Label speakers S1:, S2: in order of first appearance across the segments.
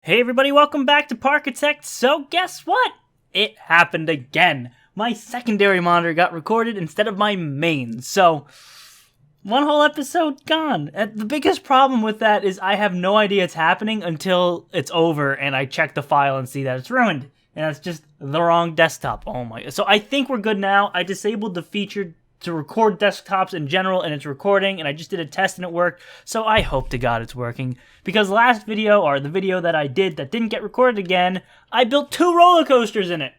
S1: Hey everybody, welcome back to Parkitect. So guess what? It happened again. My secondary monitor got recorded instead of my main. So one whole episode gone. And the biggest problem with that is I have no idea it's happening until it's over and I check the file and see that it's ruined. And that's just the wrong desktop. Oh my god. So I think we're good now. I disabled the feature to record desktops in general, and it's recording, and I just did a test and it worked, so I hope to God it's working. Because last video, or the video that I did that didn't get recorded again, I built 2 roller coasters in it.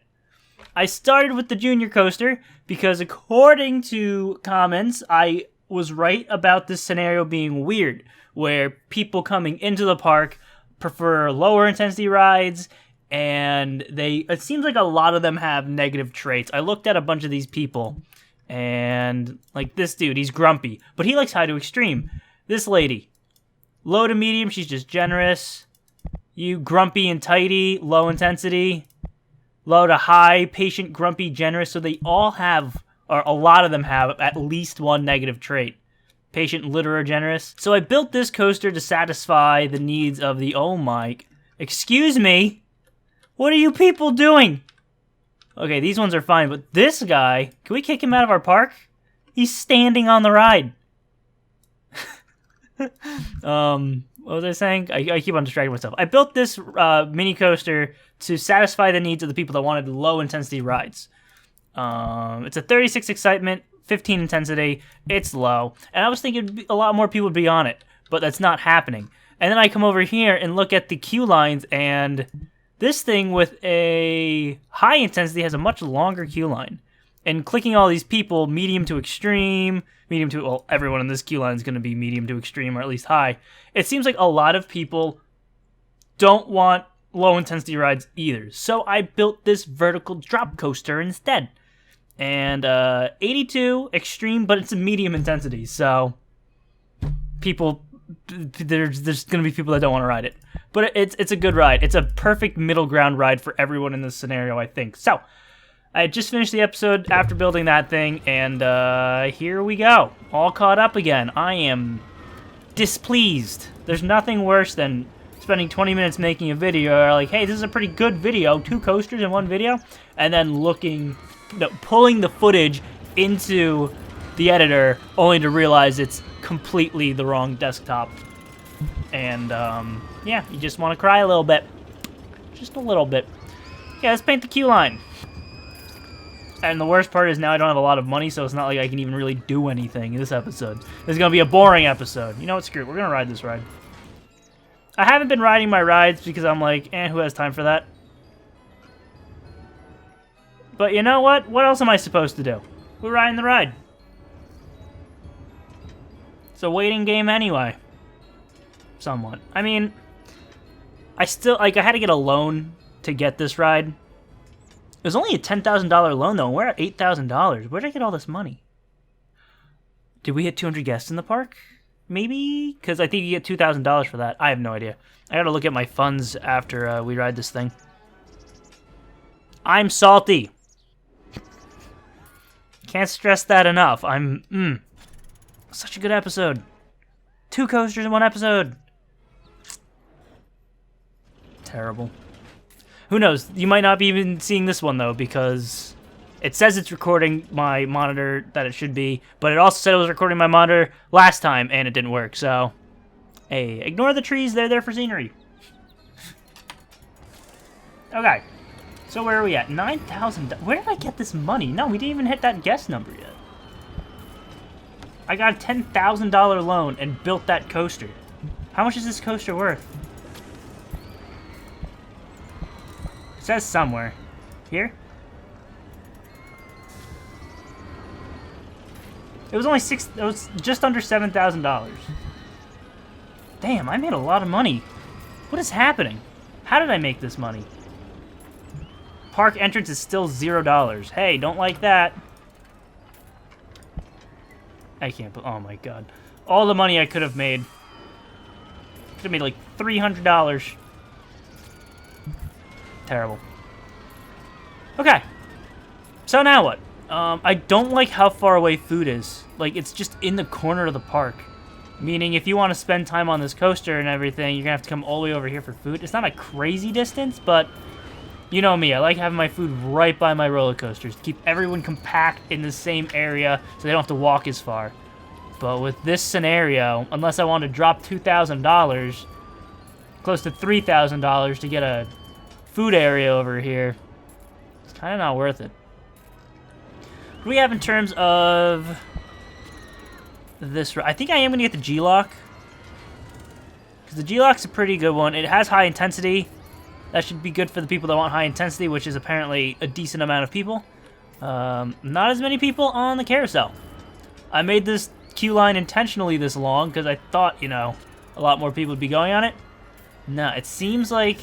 S1: I started with the junior coaster, because according to comments, I was right about this scenario being weird, where people coming into the park prefer lower intensity rides, and it seems like a lot of them have negative traits. I looked at a bunch of these people, and, like, this dude, he's grumpy, but he likes high to extreme. This lady, low to medium, she's just generous. You grumpy and tidy, low intensity. Low to high, patient, grumpy, generous. So they all have, or a lot of them have, at least one negative trait. Patient, literal, generous. So I built this coaster to satisfy the needs of the, oh my, excuse me? What are you people doing? Okay, these ones are fine, but this guy, can we kick him out of our park? He's standing on the ride. What was I saying? I keep on distracting myself. I built this mini coaster to satisfy the needs of the people that wanted low-intensity rides. It's a 36 excitement, 15 intensity. It's low. And I was thinking a lot more people would be on it, but that's not happening. And then I come over here and look at the queue lines, and this thing with a high intensity has a much longer queue line. And clicking all these people, medium to extreme, well, everyone in this queue line is going to be medium to extreme, or at least high. It seems like a lot of people don't want low intensity rides either. So I built this vertical drop coaster instead. And 82 extreme, but it's a medium intensity. So there's going to be people that don't want to ride it. But it's a good ride. It's a perfect middle ground ride for everyone in this scenario, I think. So, I just finished the episode after building that thing, and here we go. All caught up again. I am displeased. There's nothing worse than spending 20 minutes making a video, like, hey, this is a pretty good video, 2 coasters in 1 video, and then pulling the footage into the editor, only to realize it's completely the wrong desktop. And, yeah, you just want to cry a little bit. Just a little bit. Yeah, let's paint the queue line. And the worst part is now I don't have a lot of money, so it's not like I can even really do anything in this episode. This is going to be a boring episode. You know what? Screw it. We're going to ride this ride. I haven't been riding my rides because I'm like, who has time for that? But you know what? What else am I supposed to do? We're riding the ride. It's a waiting game anyway. Somewhat. I mean, I had to get a loan to get this ride. It was only a $10,000 loan, though, and we're at $8,000. Where did I get all this money? Did we hit 200 guests in the park? Maybe? Because I think you get $2,000 for that. I have no idea. I gotta look at my funds after we ride this thing. I'm salty. Can't stress that enough. Such a good episode. 2 coasters in 1 episode. Terrible. Who knows? You might not be even seeing this one, though, because it says it's recording my monitor that it should be, but it also said it was recording my monitor last time, and it didn't work, so hey, ignore the trees. They're there for scenery. Okay, so where are we at? 9,000. Where did I get this money? No, we didn't even hit that guest number yet. I got a $10,000 loan and built that coaster. How much is this coaster worth? It says somewhere. Here? It was only it was just under $7,000. Damn, I made a lot of money. What is happening? How did I make this money? Park entrance is still $0. Hey, don't like that. I can't, oh my god. All the money I could have made. Could have made like $300. Terrible. Okay. So now what? I don't like how far away food is. Like, it's just in the corner of the park. Meaning, if you want to spend time on this coaster and everything, you're going to have to come all the way over here for food. It's not a crazy distance, but you know me. I like having my food right by my roller coasters to keep everyone compact in the same area so they don't have to walk as far. But with this scenario, unless I want to drop $2,000, close to $3,000 to get a food area over here, it's kind of not worth it. What do we have in terms of this? I think I am going to get the G-Lock, because the G-Lock's a pretty good one. It has high intensity. That should be good for the people that want high intensity, which is apparently a decent amount of people. Not as many people on the carousel. I made this queue line intentionally this long because I thought, you know, a lot more people would be going on it. No, it seems like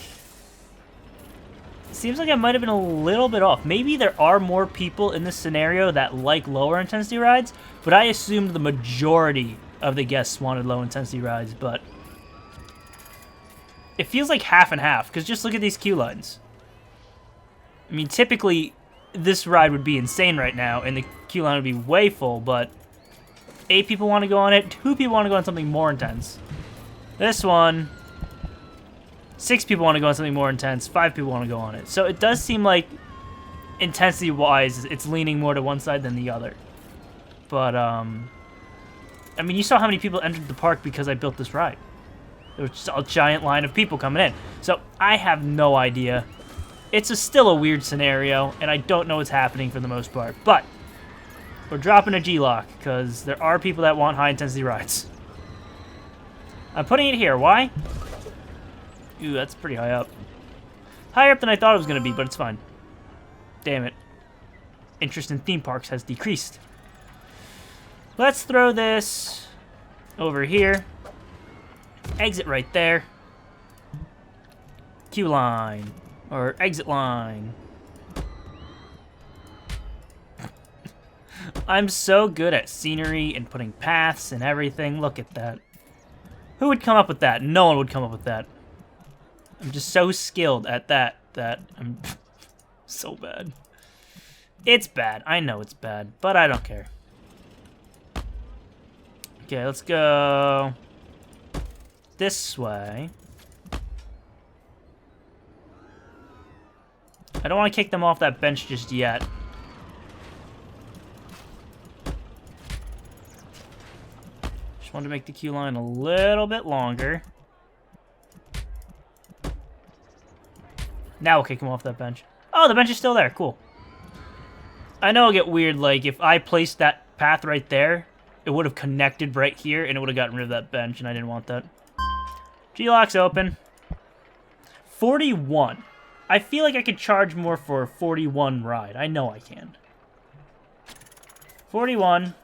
S1: I might have been a little bit off. Maybe there are more people in this scenario that like lower intensity rides, but I assumed the majority of the guests wanted low intensity rides, but it feels like half and half, because just look at these queue lines. I mean, typically, this ride would be insane right now, and the queue line would be way full, but 8 people want to go on it, 2 people want to go on something more intense. This one, 6 people want to go on something more intense, 5 people want to go on it. So it does seem like, intensity-wise, it's leaning more to one side than the other. But, I mean, you saw how many people entered the park because I built this ride. There was just a giant line of people coming in. So I have no idea. It's still a weird scenario, and I don't know what's happening for the most part. But we're dropping a G-Lock, because there are people that want high-intensity rides. I'm putting it here. Why? Ooh, that's pretty high up. Higher up than I thought it was going to be, but it's fine. Damn it. Interest in theme parks has decreased. Let's throw this over here. Exit right there. Queue line. Or exit line. I'm so good at scenery and putting paths and everything. Look at that. Who would come up with that? No one would come up with that. I'm just so skilled at that I'm so bad. It's bad. I know it's bad, but I don't care. Okay, let's go this way. I don't want to kick them off that bench just yet. Just wanted to make the queue line a little bit longer. Now we'll kick them off that bench. Oh, the bench is still there. Cool. I know it'll get weird, like, if I placed that path right there, it would have connected right here, and it would have gotten rid of that bench, and I didn't want that. G-Lock's open. 41. I feel like I could charge more for a 41 ride. I know I can. 41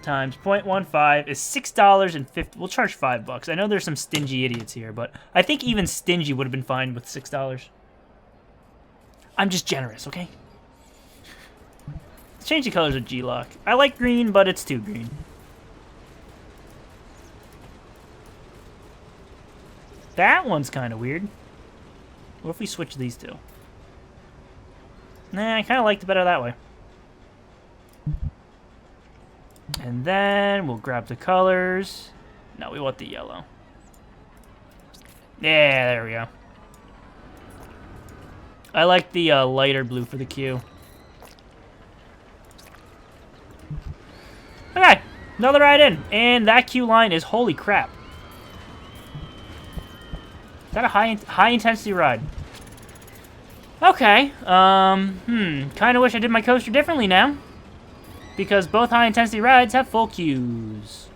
S1: times 0.15 is $6.50. We'll charge $5. I know there's some stingy idiots here, but I think even stingy would have been fine with $6. I'm just generous, okay? Let's change the colors of G-Lock. I like green, but it's too green. That one's kind of weird. What if we switch these two? Nah, I kind of liked it better that way. And then we'll grab the colors. No, we want the yellow. Yeah, there we go. I like the lighter blue for the queue. Okay, another ride in. And that queue line is, holy crap. Is that a high intensity ride? Okay, kind of wish I did my coaster differently now. Because both high intensity rides have full queues.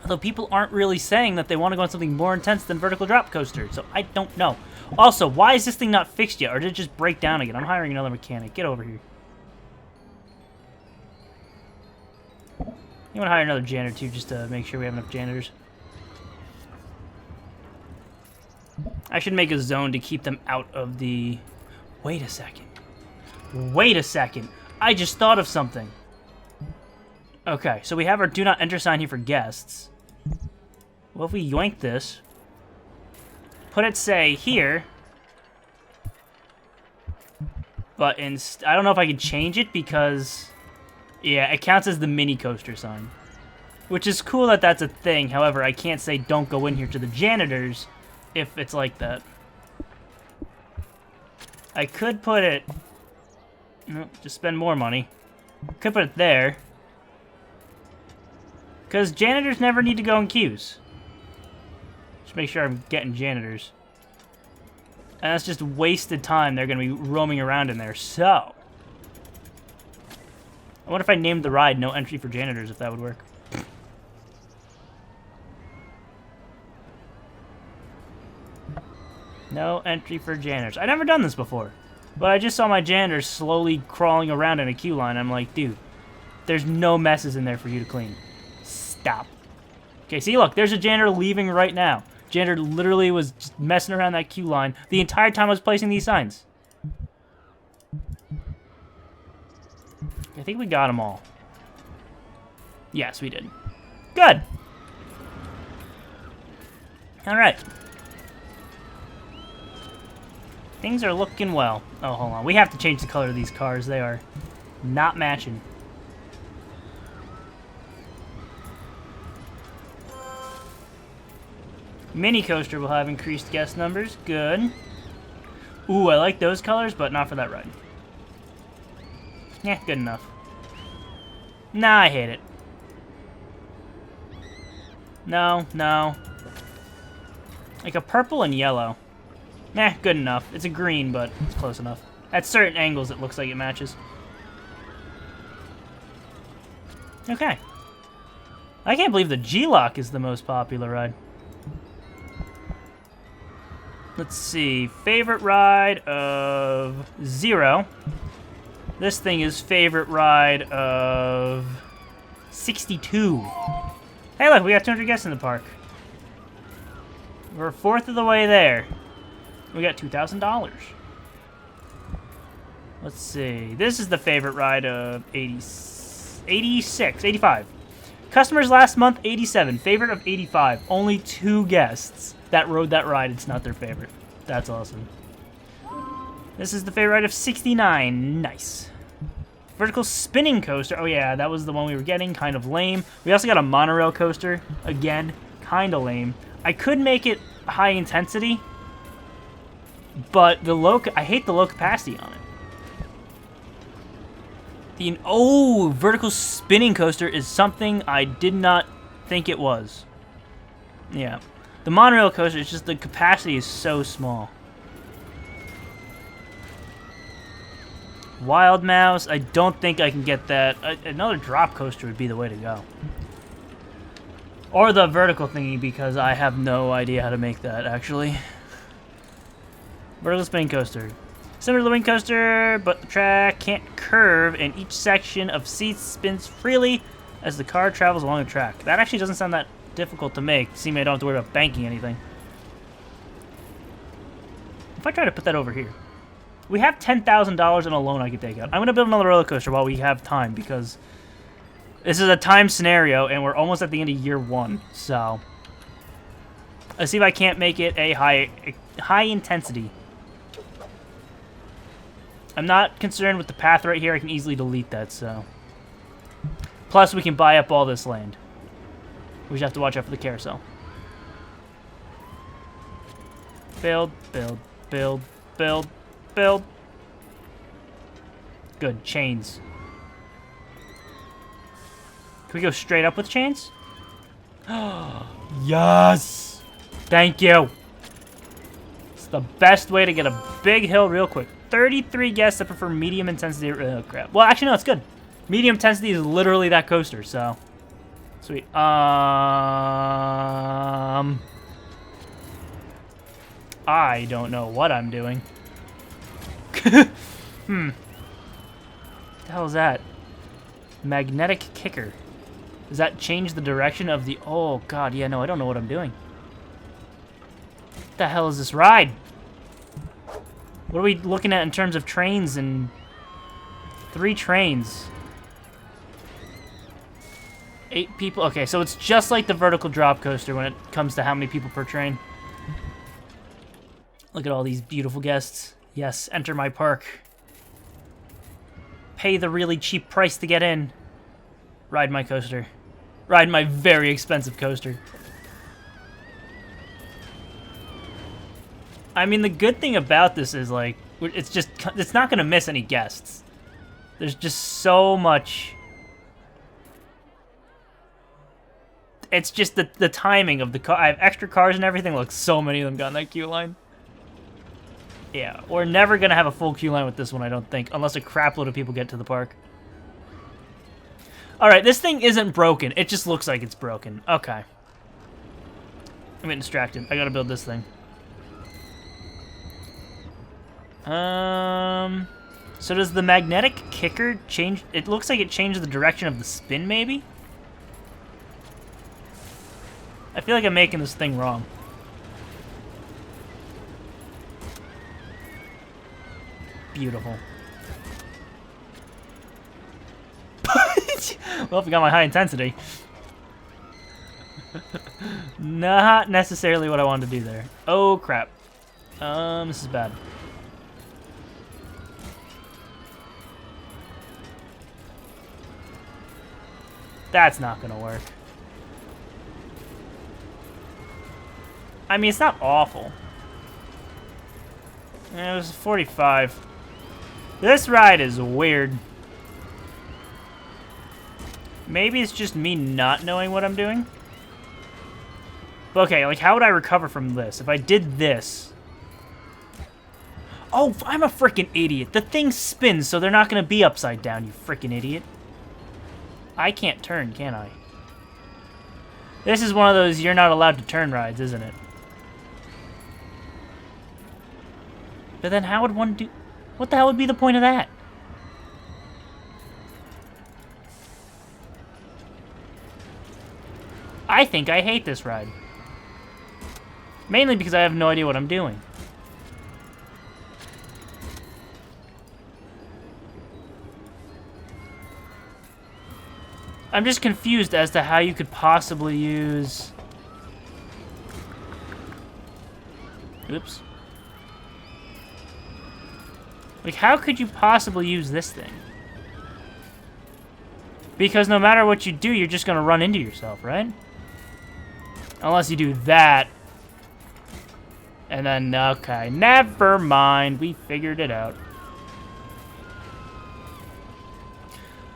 S1: Although people aren't really saying that they want to go on something more intense than vertical drop coaster, so I don't know. Also, why is this thing not fixed yet? Or did it just break down again? I'm hiring another mechanic. Get over here. You want to hire another janitor too, just to make sure we have enough janitors. I should make a zone to keep them out of the... Wait a second. Wait a second. I just thought of something. Okay, so we have our do not enter sign here for guests. Well, if we yoink this, put it, say, here. But I don't know if I can change it because Yeah, it counts as the mini coaster sign. Which is cool that that's a thing. However, I can't say don't go in here to the janitors if it's like that. I could put it... No, just spend more money. Could put it there. Because janitors never need to go in queues. Just make sure I'm getting janitors. And that's just wasted time. They're going to be roaming around in there. So... I wonder if I named the ride No Entry for Janitors, if that would work. No entry for janitors. I've never done this before. But I just saw my janitors slowly crawling around in a queue line. I'm like, dude, there's no messes in there for you to clean. Stop. Okay, see, look, there's a janitor leaving right now. Janitor literally was just messing around that queue line the entire time I was placing these signs. I think we got them all. Yes, we did. Good. All right. Things are looking well. Oh, hold on. We have to change the color of these cars. They are not matching. Mini coaster will have increased guest numbers. Good. Ooh, I like those colors, but not for that ride. Yeah, good enough. Nah, I hate it. No, no. Like a purple and yellow. Meh, good enough. It's a green, but it's close enough. At certain angles, it looks like it matches. Okay. I can't believe the G-Lock is the most popular ride. Let's see. Favorite ride of 0. This thing is favorite ride of 62. Hey, look, we got 200 guests in the park. We're a fourth of the way there. We got $2,000. Let's see. This is the favorite ride of 85. Customers last month, 87. Favorite of 85. Only 2 guests that rode that ride. It's not their favorite. That's awesome. This is the favorite ride of 69. Nice. Vertical spinning coaster. Oh, yeah, that was the one we were getting. Kind of lame. We also got a monorail coaster. Again, kind of lame. I could make it high intensity, but I hate the low capacity on it. Oh, vertical spinning coaster is something I did not think it was. Yeah. The monorail coaster is just the capacity is so small. Wild Mouse, I don't think I can get that. Another drop coaster would be the way to go. Or the vertical thingy, because I have no idea how to make that, actually. Vertical spinning coaster. Similar to the wing coaster, but the track can't curve, and each section of seats spins freely as the car travels along the track. That actually doesn't sound that difficult to make. See me, I don't have to worry about banking anything. If I try to put that over here. We have $10,000 in a loan I could take out. I'm going to build another roller coaster while we have time, because this is a time scenario, and we're almost at the end of year 1. So, let's see if I can't make it a high intensity. I'm not concerned with the path right here. I can easily delete that, so. Plus, we can buy up all this land. We just have to watch out for the carousel. Build, build, build, build, build. Good, chains. Can we go straight up with chains? Yes! Thank you! It's the best way to get a big hill real quick. 33 guests that prefer medium intensity. Oh, crap. Well, actually, no, it's good. Medium intensity is literally that coaster, so. Sweet. I don't know what I'm doing. What the hell is that? Magnetic kicker. Does that change the direction of the... Oh, God, yeah, no, I don't know what I'm doing. What the hell is this ride? What are we looking at in terms of trains and... 3 trains. 8 people. Okay, so it's just like the vertical drop coaster when it comes to how many people per train. Look at all these beautiful guests. Yes, enter my park. Pay the really cheap price to get in. Ride my coaster. Ride my very expensive coaster. I mean, the good thing about this is, like, it's not going to miss any guests. There's just so much. It's just the timing of the car. I have extra cars and everything. Look, so many of them got in that queue line. Yeah, we're never going to have a full queue line with this one, I don't think, unless a crapload of people get to the park. Alright, this thing isn't broken. It just looks like it's broken. Okay. I'm getting distracted. I gotta build this thing. So does the magnetic kicker change? It looks like it changed the direction of the spin, maybe? I feel like I'm making this thing wrong. Beautiful. Well, if we got my high intensity. Not necessarily what I wanted to do there. Oh, crap. This is bad. That's not gonna work. I mean, it's not awful. It was 45. This ride is weird. Maybe it's just me not knowing what I'm doing. But okay, like, how would I recover from this? If I did this... Oh, I'm a freaking idiot. The thing spins, so they're not going to be upside down, you freaking idiot. I can't turn, can I? This is one of those you're not allowed to turn rides, isn't it? But then how would one do... What the hell would be the point of that? I think I hate this ride. Mainly because I have no idea what I'm doing. I'm just confused as to how you could possibly use... Oops. Like, how could you possibly use this thing? Because no matter what you do, you're just going to run into yourself, right? Unless you do that. And then, okay, never mind. We figured it out.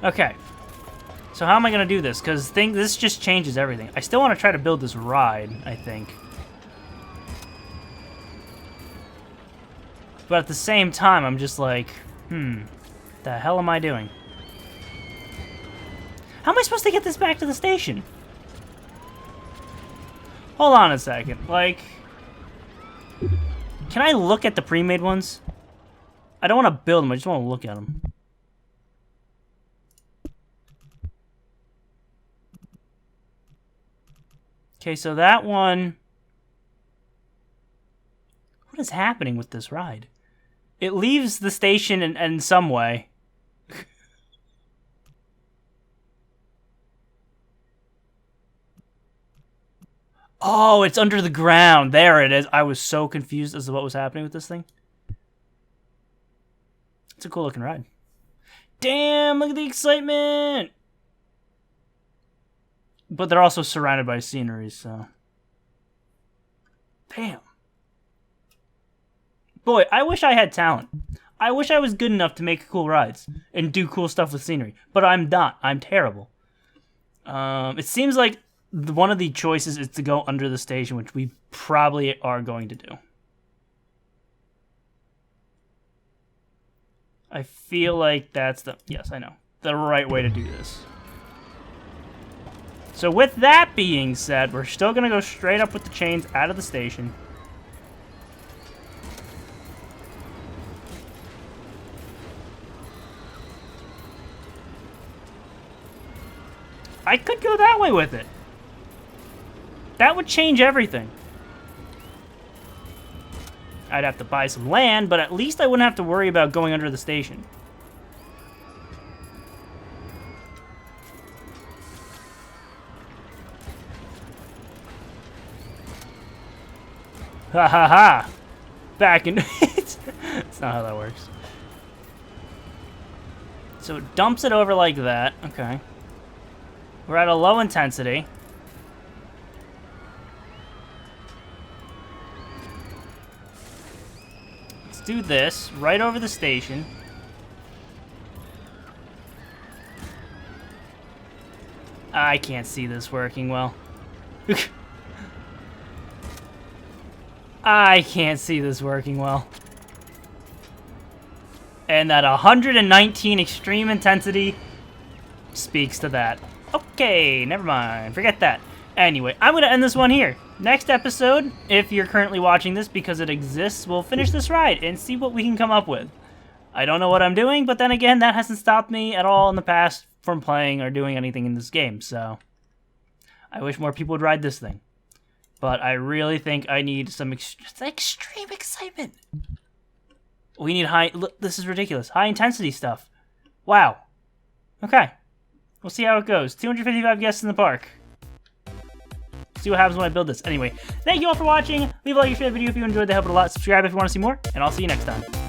S1: Okay. So how am I going to do this? Because this just changes everything. I still want to try to build this ride, I think. But at the same time, I'm just like, the hell am I doing? How am I supposed to get this back to the station? Hold on a second. Like, can I look at the pre-made ones? I don't want to build them. I just want to look at them. Okay, so that one... What is happening with this ride? It leaves the station in some way. Oh, it's under the ground. There it is. I was so confused as to what was happening with this thing. It's a cool looking ride. Damn, look at the excitement. But they're also surrounded by scenery, so. Damn. Boy, I wish I had talent. I wish I was good enough to make cool rides and do cool stuff with scenery. But I'm not. I'm terrible. It seems like one of the choices is to go under the station, which we probably are going to do. I feel like that's the... Yes, I know. The right way to do this. So with that being said, we're still going to go straight up with the chains out of the station. I could go that way with it. That would change everything. I'd have to buy some land, but at least I wouldn't have to worry about going under the station. Ha ha ha! Back in... It's not how that works. So it dumps it over like that. Okay. We're at a low intensity. Let's do this right over the station. I can't see this working well. I can't see this working well. And that 119 extreme intensity speaks to that. Okay, never mind. Forget that. Anyway, I'm going to end this one here. Next episode, if you're currently watching this because it exists, we'll finish this ride and see what we can come up with. I don't know what I'm doing, but then again, that hasn't stopped me at all in the past from playing or doing anything in this game, so I wish more people would ride this thing. But I really think I need some extreme excitement. We need high... Look, this is ridiculous. High intensity stuff. Wow. Okay. We'll see how it goes. 255 guests in the park. See what happens when I build this. Anyway, thank you all for watching. Leave a like if you enjoyed the video if you enjoyed. That helped a lot. Subscribe if you want to see more. And I'll see you next time.